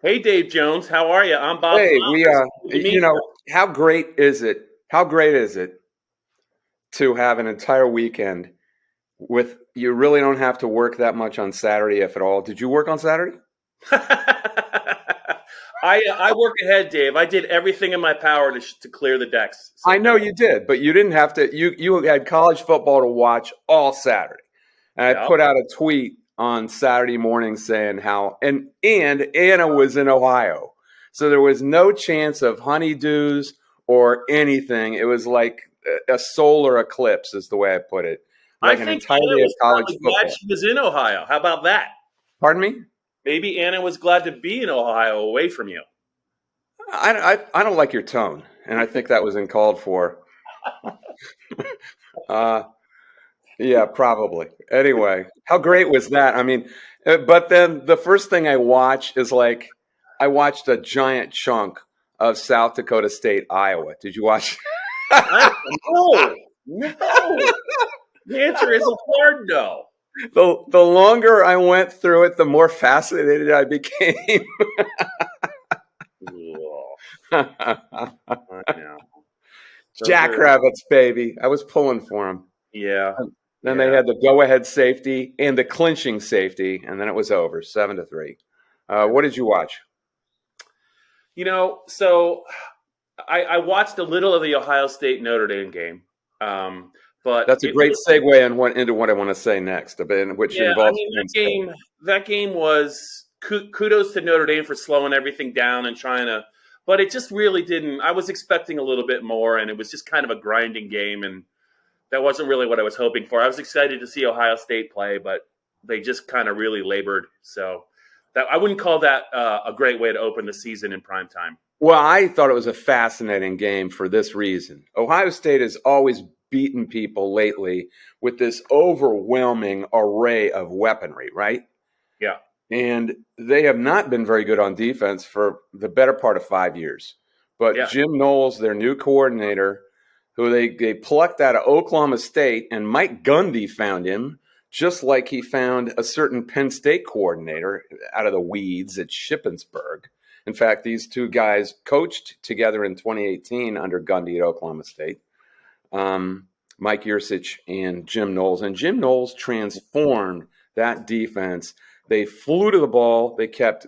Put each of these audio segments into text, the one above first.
Hey, Dave Jones, how are you? I'm Bob Hey, Flounders. Good to meet you. how great is it? How great is it to have an entire weekend with you really don't have to work that much on Saturday, if at all. Did you work on Saturday? I work ahead, Dave. I did everything in my power to clear the decks. So I no. know you did, but you didn't have to. You had college football to watch all Saturday. And I Yeah, put out a tweet on Saturday morning saying how and Anna was in Ohio. So there was no chance of honeydews or anything. It was like a solar eclipse is the way I put it. I Like an think Anna entirety of was college probably glad football. she was in Ohio. How about that? Pardon me? Maybe Anna was glad to be in Ohio away from you. I don't like your tone, and I think that was uncalled for. Uh, Yeah, probably. Anyway, how great was that? I mean, but then the first thing I watch is like I watched a giant chunk of South Dakota State, Iowa. Did you watch? I no, no. The answer is a hard no. The longer I went through it, the more fascinated I became. Ugh, I know. Those are Jackrabbits, baby. I was pulling for them. yeah, Then they yeah. had the go-ahead safety and the clinching safety, and then it was over, 7-3. What did you watch? So I watched a little of the Ohio State Notre Dame game, um, but That's a great segue into what I want to say next, which yeah. I involves mean Penn State. that game was kudos to Notre Dame for slowing everything down and trying to, but it just really didn't. I was expecting a little bit more, and it was just kind of a grinding game, and that wasn't really what I was hoping for. I was excited to see Ohio State play, but they just kind of really labored. So that I wouldn't call that a great way to open the season in prime time. Well, I thought it was a fascinating game for this reason. Ohio State has always beaten people lately with this overwhelming array of weaponry, right? Yeah, And they have not been very good on defense for the better part of 5 years. But yeah. Jim Knowles, their new coordinator, who they plucked out of Oklahoma State, and Mike Gundy found him, just like he found a certain Penn State coordinator out of the weeds at Shippensburg. In fact, these two guys coached together in 2018 under Gundy at Oklahoma State. Mike Yursich and Jim Knowles. And Jim Knowles transformed that defense. They flew to the ball. They kept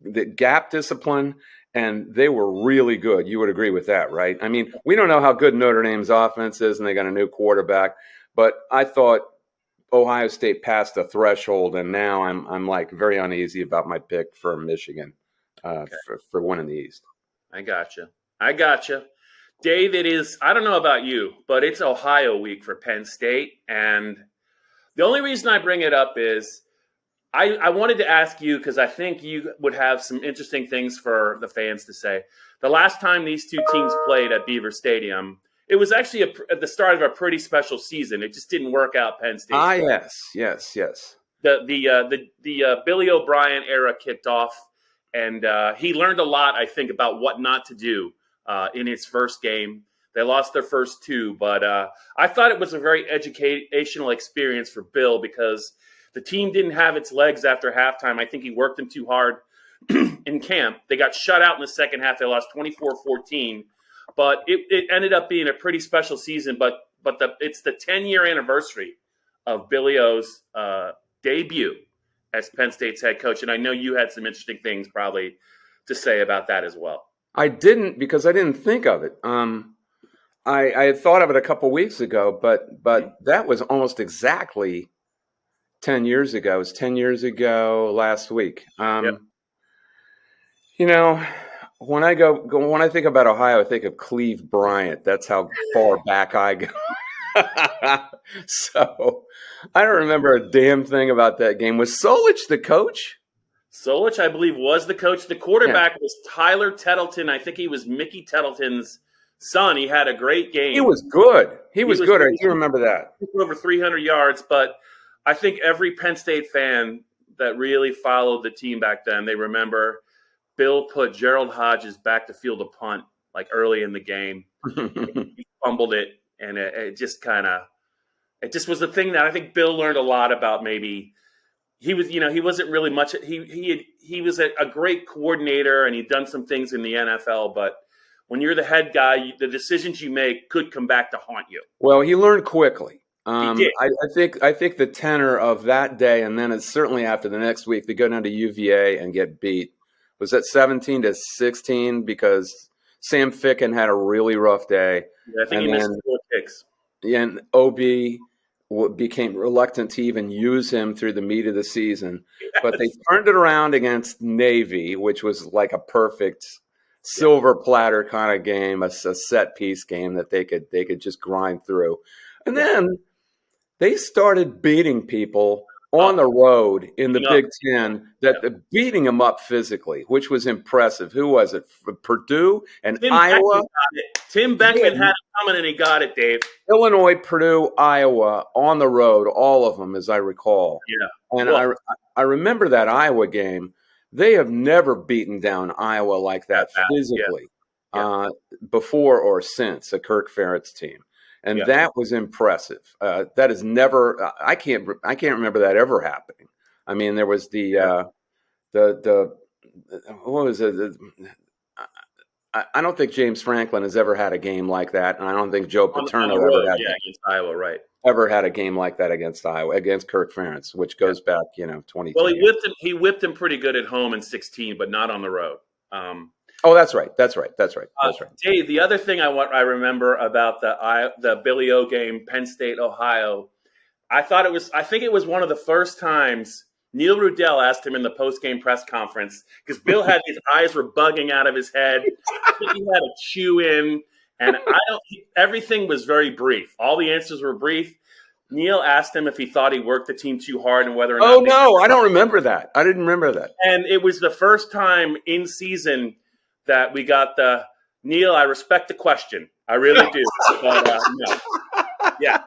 the gap discipline, and they were really good. You would agree with that, right? I mean, we don't know how good Notre Dame's offense is, and they got a new quarterback. But I thought Ohio State passed a threshold, and now I'm like very uneasy about my pick for Michigan Okay, for winning the East. I gotcha. I gotcha. Dave, it is. I don't know about you, but it's Ohio week for Penn State, and the only reason I bring it up is I wanted to ask you because I think you would have some interesting things for the fans to say. The last time these two teams played at Beaver Stadium, it was actually at the start of a pretty special season. It just didn't work out Penn State's Ah, way. yes. The Billy O'Brien era kicked off, and he learned a lot, I think, about what not to do in his first game. They lost their first two, but I thought it was a very educational experience for Bill because the team didn't have its legs after halftime. I think he worked them too hard in camp. They got shut out in the second half. They lost 24-14, but it ended up being a pretty special season. But it's the 10-year anniversary of Billy O's debut as Penn State's head coach, and I know you had some interesting things probably to say about that as well. I didn't because I didn't think of it. I had thought of it a couple weeks ago, but that was almost exactly 10 years ago. It was 10 years ago last week. Yep. You know, when I think about Ohio, I think of Cleve Bryant. That's how far back I go. So I don't remember a damn thing about that game. Was Solich the coach? Solich, I believe, was the coach. The Yeah, quarterback was Tyler Tettleton. I think he was Mickey Tettleton's son. He had a great he game. was good. He He was was good. I do remember that. over 300 yards, but I think every Penn State fan that really followed the team back then, they remember Bill put Gerald Hodges back to field a punt like early in the game. He fumbled it, and it just kind of it just was the thing that I think Bill learned a lot about maybe he was, he wasn't really much. He was a great coordinator, and he'd done some things in the NFL. But when you're the head guy, the decisions you make could come back to haunt you. Well, he learned quickly. He did. I think the tenor of that day, and then it's certainly after the next week, they go down to UVA and get beat. Was that 17-16 because Sam Ficken had a really rough day? Yeah, I think he missed 4 kicks. And OB became reluctant to even use him through the meat of the season. Yes. But they turned it around against Navy, which was like a perfect silver platter kind of game, a set piece game that they could just grind through. And then they started beating people on the road in the Big Ten, beating them up physically, which was impressive. Who was it? Purdue and Iowa. Tim Beckman had it coming, and he got it, Dave. Illinois, Purdue, Iowa on the road, all of them, as I recall. Yeah. And I remember that Iowa game. They have never beaten down Iowa like that physically before or since a Kirk Ferrett's team. And that was impressive. That is never. I can't remember that ever happening. I mean, there was the what was it? I don't think James Franklin has ever had a game like that, and I don't think Joe Paterno against Iowa, right? Ever had a game like that against Iowa, against Kirk Ferentz, which goes back, 20. Well, he whipped him pretty good at home in 16, but not on the road. Oh, that's right. Dave, the other thing I remember about the Billy O game, Penn State, Ohio, I think it was one of the first times Neil Rudell asked him in the post-game press conference, because Bill had his eyes were bugging out of his head. He had a chew in, and everything was very brief. All the answers were brief. Neil asked him if he thought he worked the team too hard and whether or not. Oh, no, I don't remember that. I didn't remember that. And it was the first time in season that we got the Neil, I respect the question. I really do. But, no. Yeah.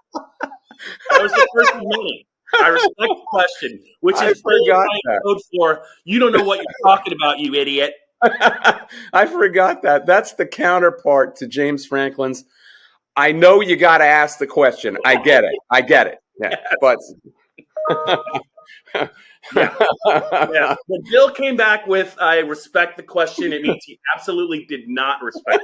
That was the first minute. I respect the question, which is code for you don't know what you're talking about, you idiot. I forgot that. That's the counterpart to James Franklin's. I know you got to ask the question. I get it. Yeah, yes. But yeah. When Bill came back with "I respect the question," it means he absolutely did not respect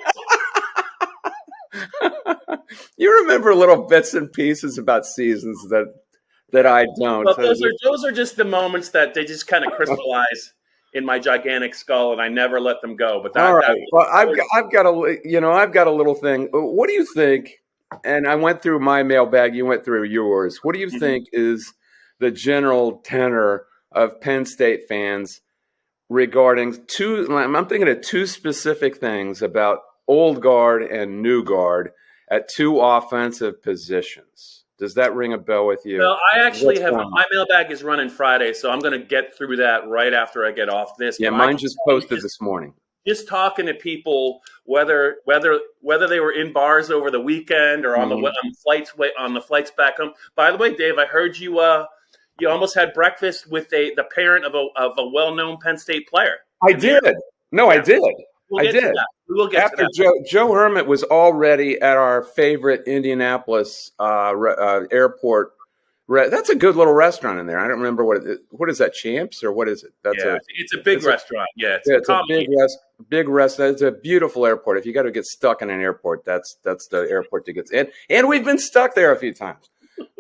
it. You remember little bits and pieces about seasons that I don't. Well, those are just the moments that they just kind of crystallize in my gigantic skull, and I never let them go. But all right. Well, I've got a little thing. What do you think? And I went through my mailbag. You went through yours. What do you think is the general tenor of Penn State fans regarding I'm thinking of two specific things about old guard and new guard at two offensive positions. Does that ring a bell with you? Well, I actually my mailbag is running Friday, so I'm going to get through that right after I get off this. Yeah, mine just posted this morning. Just talking to people, whether they were in bars over the weekend or on the flights back home. By the way, Dave, I heard you almost had breakfast with the parent of a well-known Penn State player. I did. No, I did. I did. We will get after to that. Joe Hermit was already at our favorite Indianapolis airport. That's a good little restaurant in there. I don't remember what is that, Champs, or what is it? It's a big restaurant. Yeah, it's a big restaurant. It's a beautiful airport. If you got to get stuck in an airport, that's the airport to get in. And we've been stuck there a few times.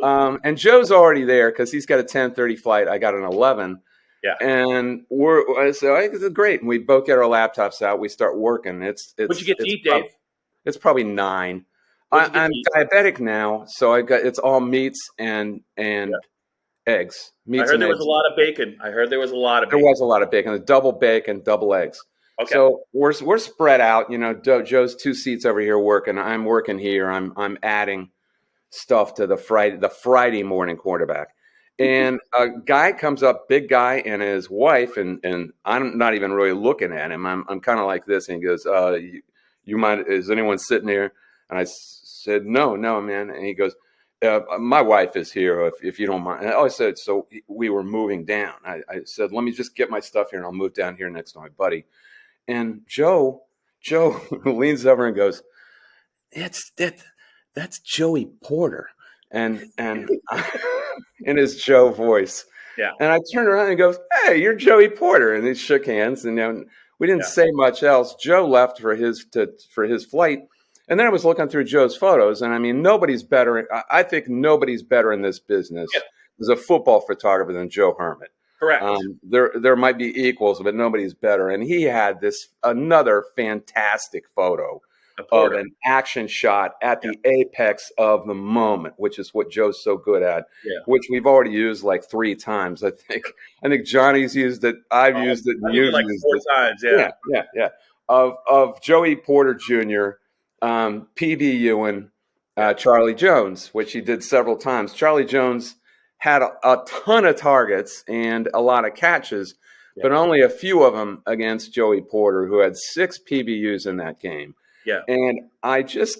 And Joe's already there because he's got a 10:30 flight. I got an 11. Yeah, and so I think it's great. And we both get our laptops out. We start working. What'd you get to eat, Dave? It's probably 9. I'm diabetic now, so it's all meats and eggs. Meats I heard there was a lot of bacon. There was a lot of bacon. A double bacon, double eggs. Okay. So we're spread out. Joe's 2 seats over here working. I'm working here. I'm adding stuff to the Friday morning quarterback. And a guy comes up, big guy, and his wife, and I'm not even really looking at him. I'm kind of like this, and he goes, "You mind? Is anyone sitting here?" And I said, "No, man." And he goes, "My wife is here, if you don't mind." And I said, so we were moving down. I said, "Let me just get my stuff here, and I'll move down here next to my buddy." And Joe leans over and goes, "That's Joey Porter." And in his Joe voice. Yeah. And I turned around and he goes, "Hey, you're Joey Porter." And they shook hands, and we didn't say much else. Joe left for his flight. And then I was looking through Joe's photos, and I mean, nobody's better. I think nobody's better in this business as a football photographer than Joe Hermit. Correct. There might be equals, but nobody's better. And he had another fantastic photo of an action shot at the apex of the moment, which is what Joe's so good at, which we've already used like 3 times. I think Johnny's used it. I've used it. And you've like used 4 it. times. Yeah. Of Joey Porter Jr., P.B. Ewan, Charlie Jones, which he did several times. Charlie Jones had a ton of targets and a lot of catches, but only a few of them against Joey Porter, who had 6 PBUs in that game. Yeah. And I just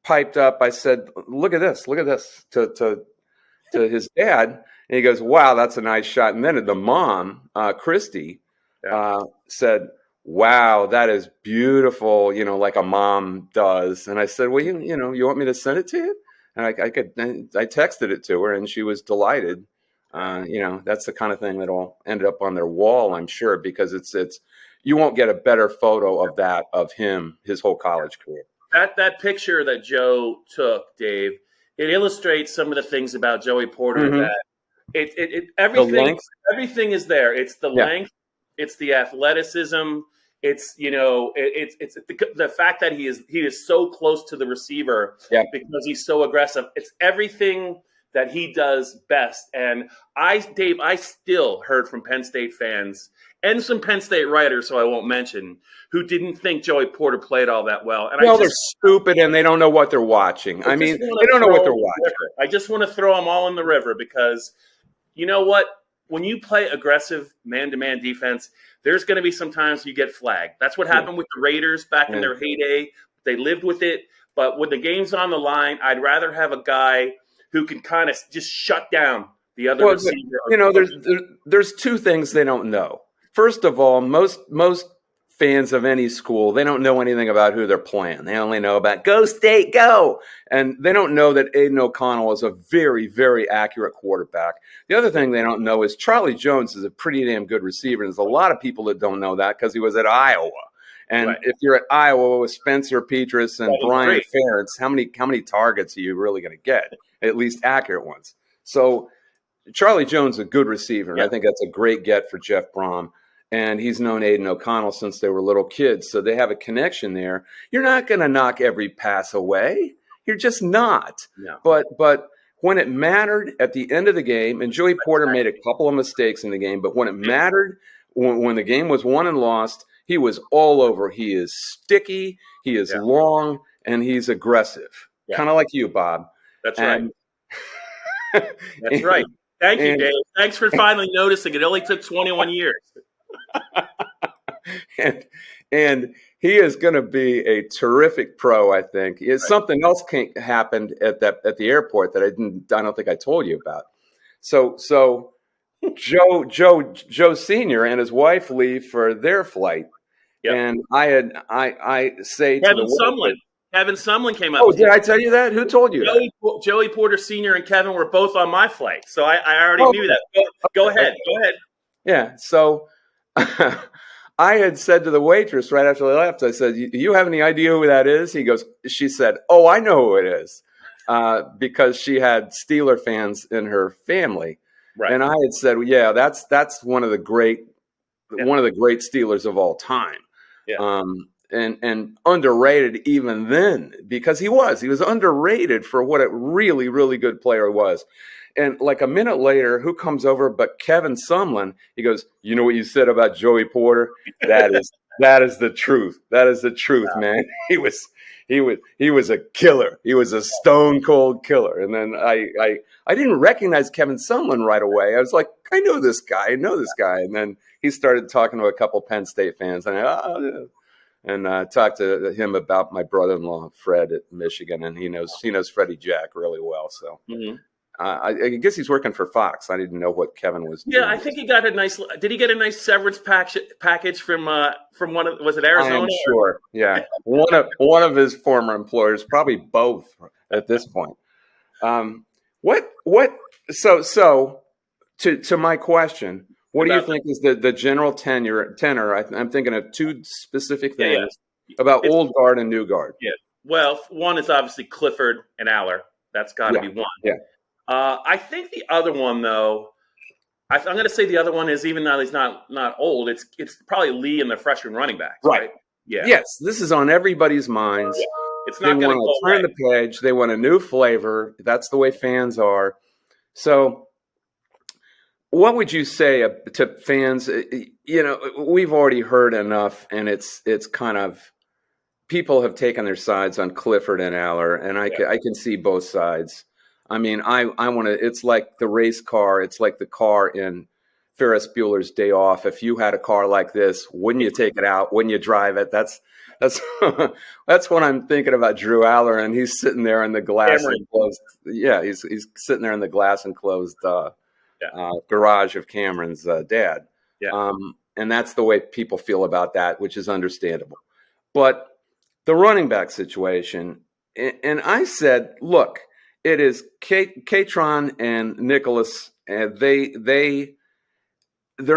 piped up. I said, look at this to his dad. And he goes, "Wow, that's a nice shot." And then the mom, Christy, said, "Wow, that is beautiful," like a mom does. And I said, "Well, you want me to send it to you?" And I texted it to her, and she was delighted. That's the kind of thing that'll end up on their wall, I'm sure, because it's you won't get a better photo of him, his whole college career. That picture that Joe took, Dave, it illustrates some of the things about Joey Porter that everything is there. It's the length, it's the athleticism, it's the fact that he is so close to the receiver because he's so aggressive. It's everything that he does best. And Dave, I still heard from Penn State fans and some Penn State writers, so I won't mention, who didn't think Joey Porter played all that well. And they're stupid and they don't know what they're watching. I mean, they don't know what they're watching. I just want to throw them all in the river because you know what? When you play aggressive man-to-man defense, there's going to be some times you get flagged. That's what happened with the Raiders back in their heyday. They lived with it. But when the game's on the line, I'd rather have a guy who can kind of just shut down the other receiver. There's 2 things they don't know. First of all, most fans of any school, they don't know anything about who they're playing. They only know about "Go State, go!" And they don't know that Aiden O'Connell is a very, very accurate quarterback. The other thing they don't know is Charlie Jones is a pretty damn good receiver. And there's a lot of people that don't know that because he was at Iowa. And if you're at Iowa with Spencer Petras and Brian Ferentz, how many targets are you really going to get? At least accurate ones. So Charlie Jones is a good receiver. And I think that's a great get for Jeff Brom. And he's known Aiden O'Connell since they were little kids. So they have a connection there. You're not going to knock every pass away. You're just not. No. But when it mattered at the end of the game, and Joey Porter made a couple of mistakes in the game, but when it mattered, when the game was won and lost, he was all over. He is sticky, he is long, and he's aggressive. Kind of like you, Bob. That's right. That's right. Thank you, Dave. Thanks for finally noticing. It only took 21 years. and he is going to be a terrific pro, I think. Something else happened at the airport that I don't think I told you about. So Joe Senior and his wife leave for their flight, and I say to Kevin Sumlin came up. Oh, did I tell you that? Who told you that? Joey Porter Senior and Kevin were both on my flight, so I already knew that. Go ahead. Yeah. So I had said to the waitress right after they left, I said, "Do you have any idea who that is?" She said, "Oh, I know who it is," because she had Steeler fans in her family. Right. And I had said, well, "Yeah, that's one of the great Steelers of all time." Yeah. And underrated even then, because he was underrated for what a really, really good player was. And like a minute later, who comes over but Kevin Sumlin? He goes, "You know what you said about Joey Porter? That is the truth. That is the truth, man. He was a killer. He was a stone cold killer." And then I didn't recognize Kevin Sumlin right away. I was like, I know this guy. And then he started talking to a couple Penn State fans, and I talked to him about my brother-in-law Fred at Michigan, and he knows Freddie Jack really well. So. Mm-hmm. I guess he's working for Fox. I didn't know what Kevin was doing. Yeah, I think he got a nice. Did he get a nice severance package from one of? Was it Arizona? I'm sure. Yeah, one of his former employers, probably both at this point. So to my question, what do you about think is the general tenor? I'm thinking of two specific yeah, things about it's old guard and new guard. yeah. Well, one is obviously Clifford and Aller. That's got to Yeah, be one. yeah, I think the other one, though, I'm going to say the other one is, even though he's not old, it's probably Lee and the freshman running backs, right. right? Yeah, Yes, this is on everybody's minds. yeah. It's They not going want to go to turn away. the page. They want a new flavor. That's the way fans are. So, what would you say to fans? We've already heard enough, and it's kind of people have taken their sides on Clifford and Aller, and Yeah, I can see both sides. I mean, I want to. It's like the race car. It's like the car in Ferris Bueller's Day Off. If you had a car like this, wouldn't you take it out? Wouldn't you drive it? That's that's what I'm thinking about Drew Aller, and he's sitting there in the glass Cameron. enclosed. Yeah, he's sitting there in the glass enclosed Yeah, garage of Cameron's dad, yeah, and that's the way people feel about that, which is understandable. But the running back situation, and I said, look, it is Katron and Nicholas, and they're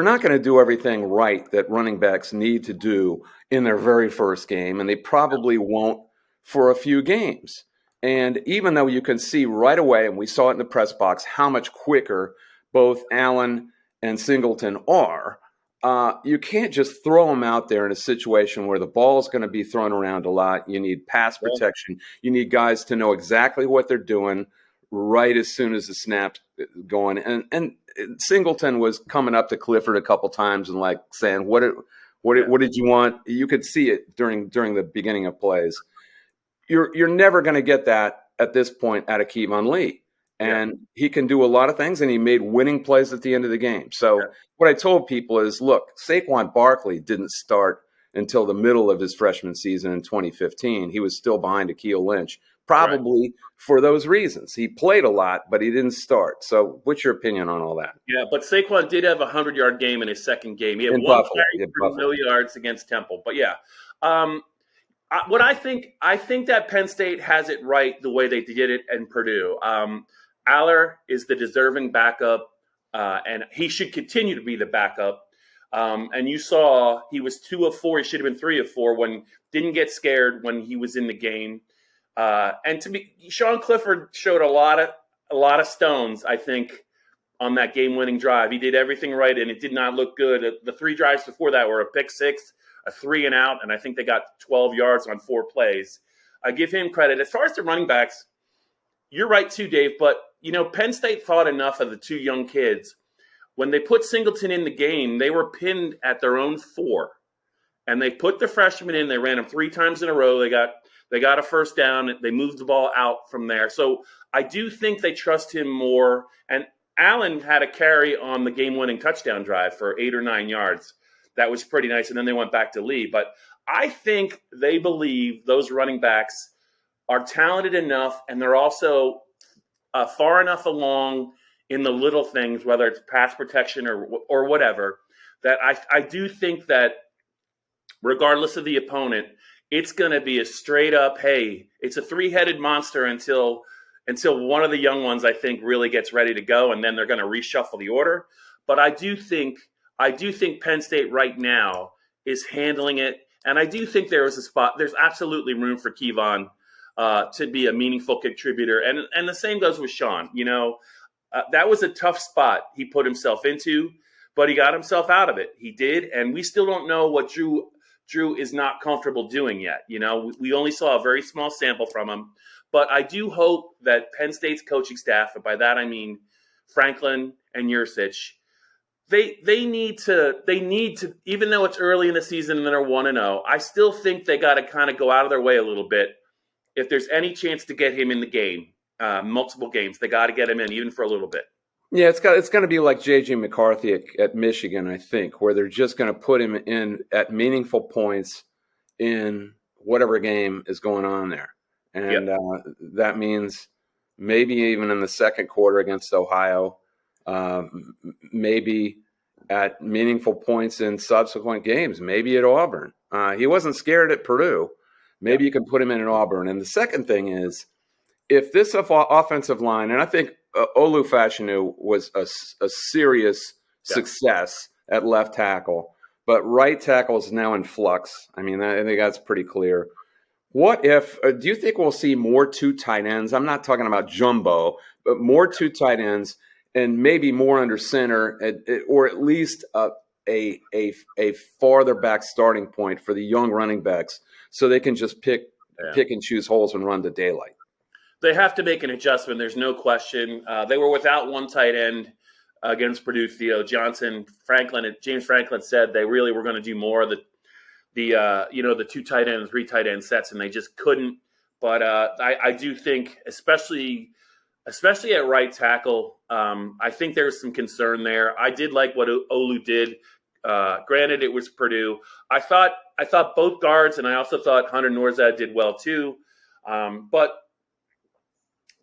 not going to do everything right that running backs need to do in their very first game, and they probably won't for a few games. And even though you can see right away, and we saw it in the press box, how much quicker both Allen and Singleton are, you can't just throw them out there in a situation where the ball is going to be thrown around a lot. You need pass well, protection. You need guys to know exactly what they're doing right as soon as the snap's going. And Singleton was coming up to Clifford a couple times and like saying, "What did you want?" You could see it during the beginning of plays. You're never going to get that at this point out of Kevon Lee. yeah, And he can do a lot of things, and he made winning plays at the end of the game. yeah, So what I told people is, look, Saquon Barkley didn't start until the middle of his freshman season in 2015. He was still behind Akeel Lynch, right. probably for those reasons. He played a lot, but he didn't start. So what's your opinion on all that? Yeah, but Saquon did have a 100-yard game in his second game. He had In one Buffalo. carry In for Buffalo. no yards against Temple. But yeah, what I think that Penn State has it right the way they did it in Purdue. Aller is the deserving backup, and he should continue to be the backup. And you saw he was 2 of 4. He should have been 3 of 4 when didn't get scared when he was in the game. And to me, Sean Clifford showed a lot of stones, I think, on that game-winning drive. He did everything right, and it did not look good. The 3 drives before that were a pick six, a 3 and out, and I think they got 12 yards on 4 plays. I give him credit. As far as the running backs, you're right too, Dave, but Penn State thought enough of the 2 young kids. When they put Singleton in the game, they were pinned at their own 4. And they put the freshman in. They ran him 3 times in a row. They got a first down. They moved the ball out from there. So I do think they trust him more. And Allen had a carry on the game-winning touchdown drive for 8 or 9 yards. That was pretty nice. And then they went back to Lee. But I think they believe those running backs are talented enough, and they're also far enough along in the little things, whether it's pass protection or whatever, that I do think that regardless of the opponent, it's going to be a straight up, hey, it's a 3-headed monster until one of the young ones, I think, really gets ready to go, and then they're going to reshuffle the order. But I do think Penn State right now is handling it, and I do think there is a spot. There's absolutely room for Kevon to be a meaningful contributor, and the same goes with Sean. That was a tough spot he put himself into, but he got himself out of it. He did, and we still don't know what Drew is not comfortable doing yet. We only saw a very small sample from him, but I do hope that Penn State's coaching staff, and by that I mean Franklin and Yursich, they need to, even though it's early in the season and they're 1-0, I still think they got to kind of go out of their way a little bit. If there's any chance to get him in the game, multiple games, they got to get him in, even for a little bit. Yeah, it's going to be like J.J. McCarthy at Michigan, I think, where they're just going to put him in at meaningful points in whatever game is going on there. And Yep. that means maybe even in the second quarter against Ohio, maybe at meaningful points in subsequent games, maybe at Auburn. He wasn't scared at Purdue. Maybe you can put him in at Auburn. And the second thing is, if this offensive line, and I think Olu Fashanu was a serious success at left tackle, but right tackle is now in flux. I mean, I think that's pretty clear. What if, do you think we'll see more two tight ends? I'm not talking about jumbo, but more two tight ends and maybe more under center, or at least a farther back starting point for the young running backs so they can just pick and choose holes and run to daylight. They have to make an adjustment. There's no question. They were without one tight end against Purdue. Theo Johnson, James Franklin said they really were going to do more of the 2 tight end, 3 tight end sets, and they just couldn't. But I do think, especially at right tackle, I think there's some concern there. I did like what Olu did. Granted, it was Purdue. I thought both guards, and I also thought Hunter Norzad did well too. But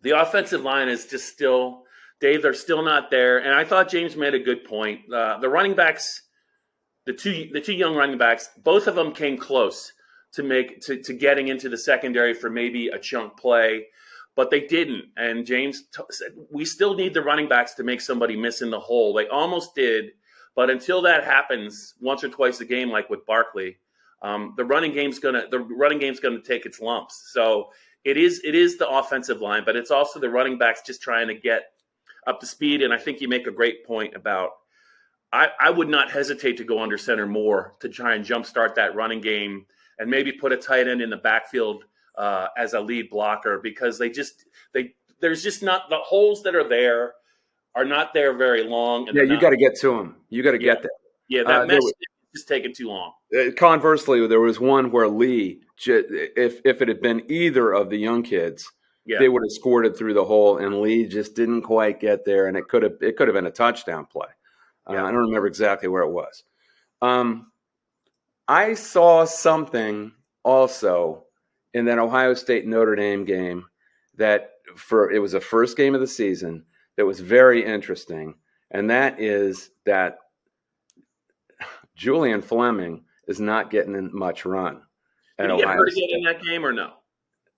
the offensive line is just still, Dave, they're still not there. And I thought James made a good point. The running backs, the two young running backs, both of them came close to getting into the secondary for maybe a chunk play, but they didn't. And James said, we still need the running backs to make somebody miss in the hole. They almost did, but until that happens once or twice a game, like with Barkley, the running game's gonna take its lumps. So it is the offensive line, but it's also the running backs just trying to get up to speed. And I think you make a great point about, I would not hesitate to go under center more to try and jumpstart that running game and maybe put a tight end in the backfield as a lead blocker, because there's just not, the holes that are there are not there very long. And you got to get to them. You got to get there. Yeah, that mesh is just taking too long. Conversely, there was one where Lee, if it had been either of the young kids, they would have scored it through the hole, and Lee just didn't quite get there, and it could have been a touchdown play. I don't remember exactly where it was. I saw something also in that Ohio State Notre Dame game that it was the first game of the season that was very interesting, and that is that Julian Fleming is not getting much run. Did he get hurt again in that game or no?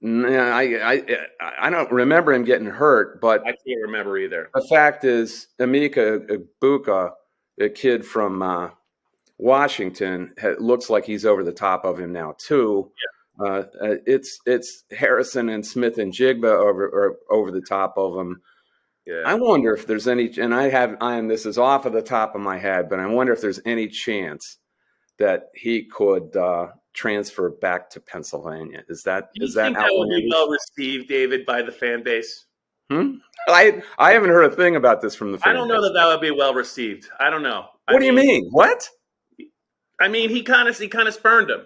No, I don't remember him getting hurt, but I can't remember either. The fact is, Emeka Egbuka, a kid from Washington, looks like he's over the top of him now too. Yeah. It's Harrison and Smith and Jigba over the top of him. Yeah. I wonder if there's any, and this is off of the top of my head, but I wonder if there's any chance that he could transfer back to Pennsylvania. Is that outlandish? That would be well received, David, by the fan base? I haven't heard a thing about this from the fan base. I don't know that would be well received. I don't know. What do you mean? What? I mean, he kind of spurned him.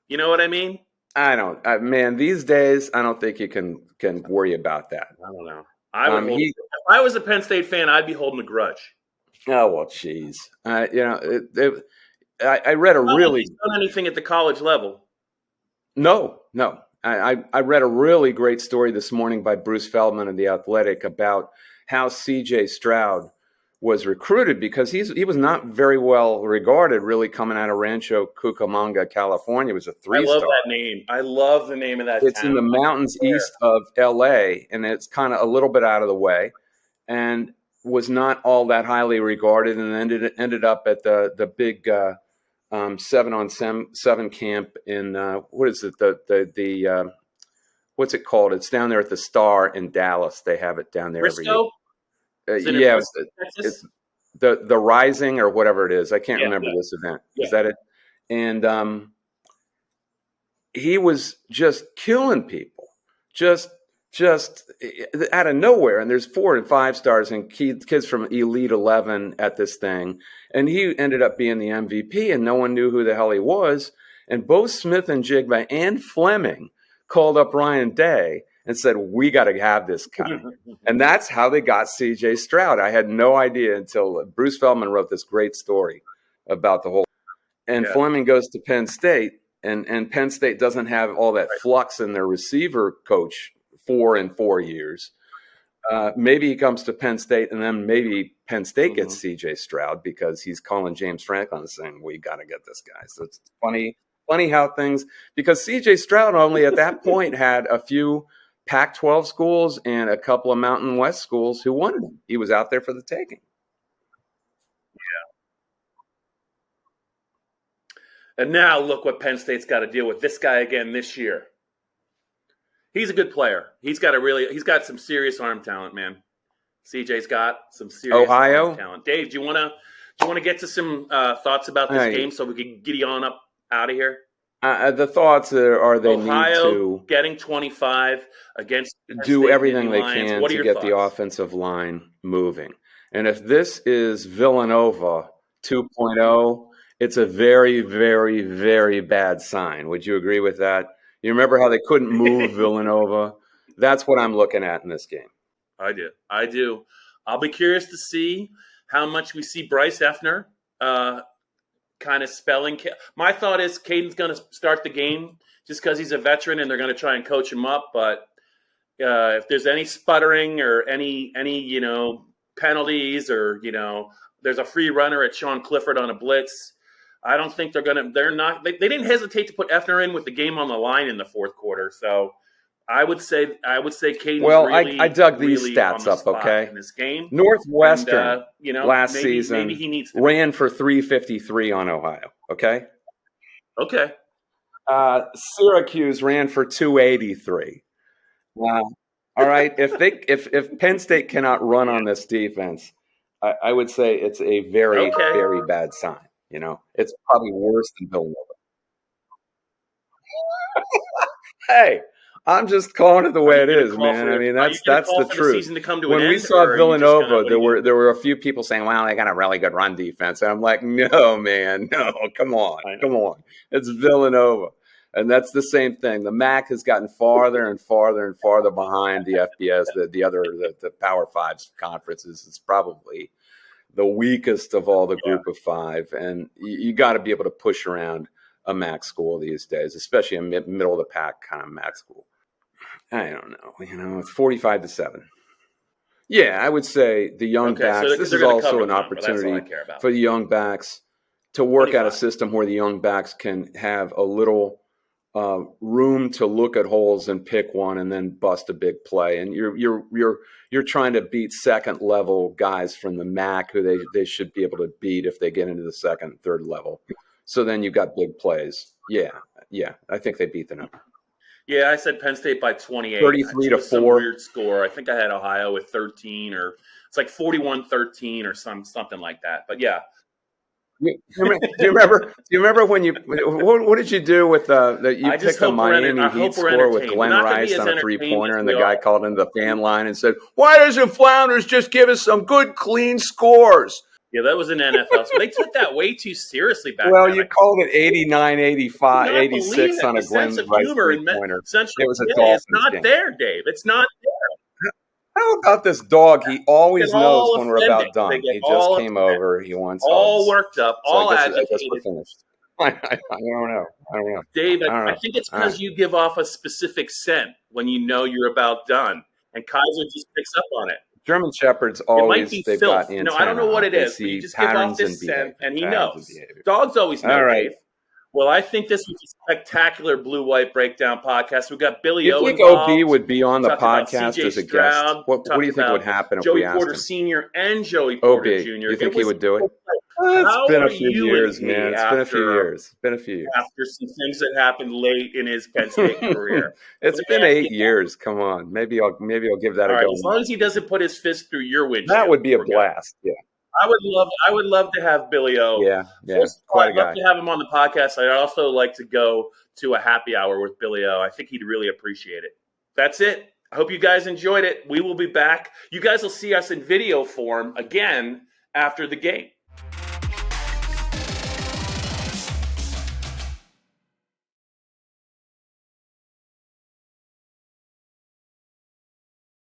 You know what I mean? I don't. Man, these days, I don't think you can worry about that. I don't know. If I was a Penn State fan, I'd be holding a grudge. Oh well, jeez. I read a really done anything at the college level. No. I read a really great story this morning by Bruce Feldman of The Athletic about how C.J. Stroud was recruited, because he was not very well regarded, really, coming out of Rancho Cucamonga, California. It was a 3-star. I love that name. I love the name of that It's town. In the mountains east of L.A., and it's kind of a little bit out of the way, and was not all that highly regarded, and ended up at the big 7-on-7 camp in what is it, the what's it called? It's down there at the Star in Dallas. They have it down there Frisco? every year. It's the Rising or whatever it is. I can't remember this event. Yeah. Is that it? And he was just killing people, just out of nowhere. And there's 4 and 5 stars and kids from Elite 11 at this thing. And he ended up being the MVP, and no one knew who the hell he was. And both Smith and Jigba and Fleming called up Ryan Day and said, we got to have this guy. And that's how they got C.J. Stroud. I had no idea until Bruce Feldman wrote this great story about the whole. And Fleming goes to Penn State, and Penn State doesn't have all that flux in their receiver coach 4 years. Maybe he comes to Penn State, and then maybe Penn State gets C.J. Stroud because he's calling James Franklin and saying, we got to get this guy. So it's funny how things – because C.J. Stroud only at that point had a few Pac-12 schools and a couple of Mountain West schools who wanted him. He was out there for the taking. And now look what Penn State's got to deal with. This guy again this year. He's a good player. He's got some serious arm talent, man. CJ's got some serious arm talent. Dave, do you want to get to some thoughts about this game so we can giddy on up out of here? The thoughts are they Ohio need to getting 25 against do everything they can to get the offensive line moving. And if this is Villanova 2.0, it's a very, very, very bad sign. Would you agree with that? You remember how they couldn't move Villanova? That's what I'm looking at in this game. I do. I'll be curious to see how much we see Bryce Effner kind of spelling. My thought is Caden's going to start the game just because he's a veteran and they're going to try and coach him up. But if there's any sputtering or any penalties or there's a free runner at Sean Clifford on a blitz, I don't think they didn't hesitate to put Effner in with the game on the line in the fourth quarter. So I would say Caden's really, I dug really these stats up, okay? In this game. Northwestern and, season maybe he needs to ran for 353 on Ohio, okay? Okay. Syracuse ran for 283. All right, if Penn State cannot run on this defense, I would say it's a very, very bad sign. It's probably worse than Villanova. Hey, I'm just calling it the way it is, man. I mean, that's the truth. When we saw Villanova, there were a few people saying, "Well, they got a really good run defense," and I'm like, "No, man, no, come on, it's Villanova." And that's the same thing. The MAC has gotten farther and farther and farther behind the FBS, the Power Five conferences. It's probably the weakest of all the group of five. And you got to be able to push around a MAC school these days, especially a middle of the pack kind of MAC school. I don't know. It's 45-7. Yeah, I would say the young backs. So this is also an opportunity for the young backs to work out a system where the young backs can have a little room to look at holes and pick one and then bust a big play. And you're trying to beat second level guys from the MAC who they should be able to beat if they get into the second and third level. So then you've got big plays. Yeah. I think they beat the number. Yeah, I said Penn State by 28. 33-4. Some weird score. I think I had Ohio with 13, or it's like 41-13 or something like that. But yeah. Do you remember when what did you do with you picked the Miami Heat score with Glenn Rice on a 3-pointer and the guy called into the fan line and said, "Why doesn't Flounders just give us some good clean scores?" Yeah, that was an NFL. So they took that way too seriously back then. Well, you called it 89, 85, 86 on a Glenn Rice 3-pointer. It was a Dolphins It's not game. there, Dave. It's not there. How about this dog? He always knows when we're about done. He just came over. He wants all worked up, all agitated. I guess we're finished. I don't know. Dave, I think it's because you give off a specific scent when you know you're about done, and Kaiser just picks up on it. German Shepherds always, they've got antenna. I don't know what it is. But you just give off this scent, and he knows. Dogs always know, Dave. Well, I think this was a spectacular blue-white breakdown podcast. We've got Billy O. You think OB would be on the podcast as a guest? What do you think would happen if we asked him? Joey Porter Sr. and Joey Porter Jr. You think he would do it? It's been a few years, man. It's been a few years. After some things that happened late in his Penn State career. It's been 8 years. Come on. Maybe I'll give that a go. As long as he doesn't put his fist through your windshield. That would be a blast. Yeah. I would love to have Billy O. Yeah. Quite a guy. I'd love to have him on the podcast. I'd also like to go to a happy hour with Billy O. I think he'd really appreciate it. That's it. I hope you guys enjoyed it. We will be back. You guys will see us in video form again after the game.